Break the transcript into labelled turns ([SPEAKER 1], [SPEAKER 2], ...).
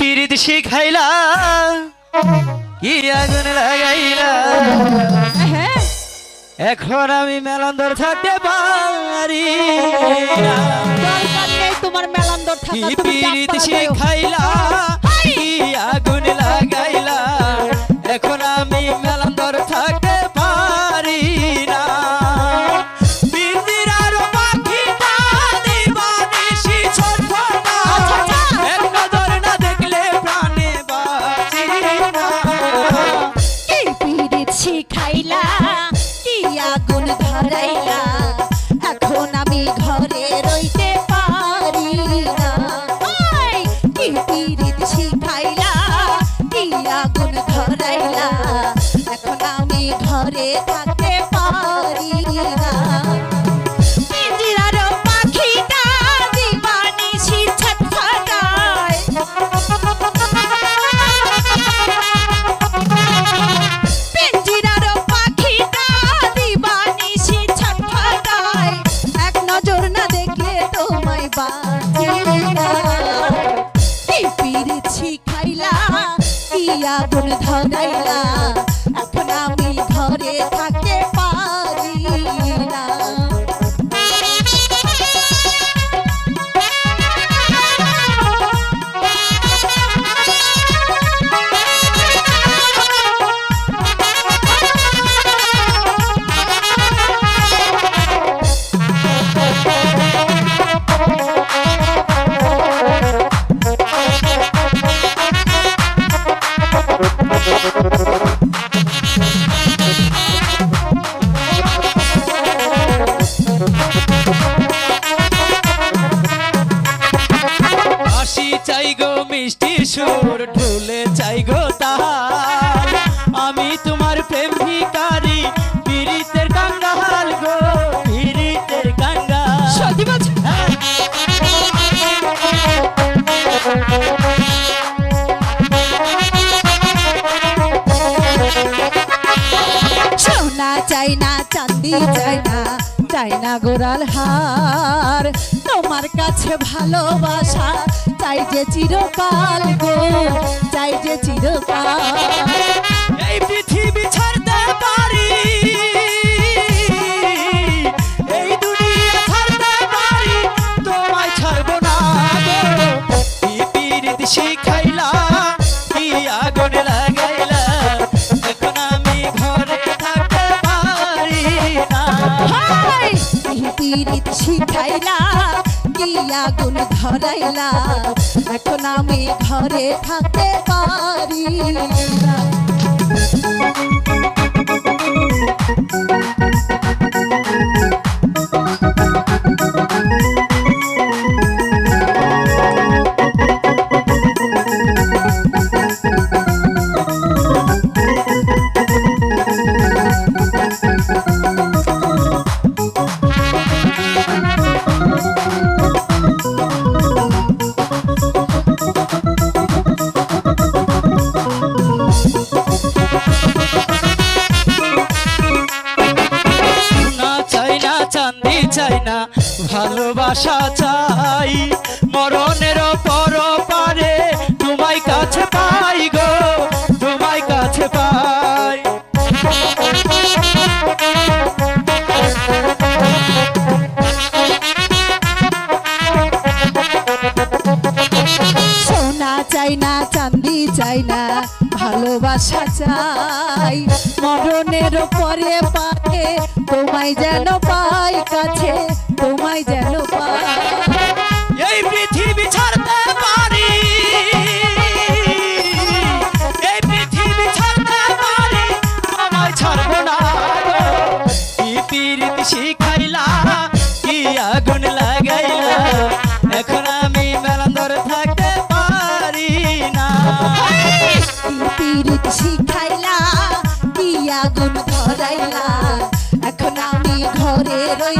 [SPEAKER 1] পিরিত শিখাইলা কি আগুন লাগাইলা
[SPEAKER 2] হ্যাঁ
[SPEAKER 1] এখন আমি মেলান্দর থাকতে পারি না।
[SPEAKER 2] দরকার নেই তোমার মেলান্দর
[SPEAKER 1] কি
[SPEAKER 2] থাকা, তুমি
[SPEAKER 1] পিরিত
[SPEAKER 2] ডাক্তার যাও।
[SPEAKER 1] শিখাইলা কি আগুন লাগাইলা এখন আমি মেলান্দর থাকতে পারি না। পিঞ্জিরার পাখিটা দিবানিশি ছটফটায়, এক নজর না দেখলে প্রাণে বাঁচি না।
[SPEAKER 2] কি পিরিত শিখাইলা কি আগুন ধরাইলা এখন আমি ঘরে রইতে পারি না। ওই, কি পিরিত শিখাইলা কি আগুন ধরাইলা এখন আমি ঘরে থাকতে পারি না। পিঞ্জিরার পাখিটা দিবানিশি ছটফটায়, পিঞ্জিরার পাখিটা দিবানিশি ছটফটায়, এক নজর না দেখলে তোমায় বাঁচি না। কি পিরিত শিখাইলা কি আগুন ধরাইলা এখন আমি ঘরে থাকতে পারি না।
[SPEAKER 1] হাসি চাই গো মিষ্টি সুর, ঢোলে চাই গো তাল, আমি তোমার প্রেম ভিখারি, পীড়িতের কাঙ্গাল গো, পীড়িতের কাঙ্গাল।
[SPEAKER 2] সত্যি বলছো? সোনা চাই না চাঁদি চাই না, চাই না গোড়াল হার, তোমার কাছে ভালোবাসা চাই যে চিরকাল গো, চাই যে চিরকাল।
[SPEAKER 1] এই পৃথিবী ছাড়তে পারি, এই দুনিয়া ছাড়তে পারি, তোমায় ছাড়বো না গো। কি পীড়িত শিখাইলা কি আগুন লাগাইলা এখন আমি ঘরে থাকতে পারি না।
[SPEAKER 2] হাই! এই পীড়িত শিখাইলা কি আগুন ধরাইলা এখন আমি ঘরে থাকতে পারি না।
[SPEAKER 1] না চাই না চাঁদি চাই না, ভালোবাসা চাই, মরণের পর পারে তোমায় কাছে পাই গো, তোমায় কাছে পাই।
[SPEAKER 2] সোনা চাই না চাঁদি চাই না, ভালোবাসা চাই, মরণের পরে পারে তোমায় যেন পাই কাছে, তোমায় যেন পাই।
[SPEAKER 1] এই পৃথিবী ছাড়তে পারি, এই পৃথিবী ছাড়তে পারি, আমায় ছাড়বো না গো। কি পীড়িত শিখাইলা কি আগুন লাগাইলা এখন আমি মেলান্দর থাকতে পারি না।
[SPEAKER 2] কি পীড়িত শিখাইলা কি আগুন ধরাইলা এখন আমি ঘরে রই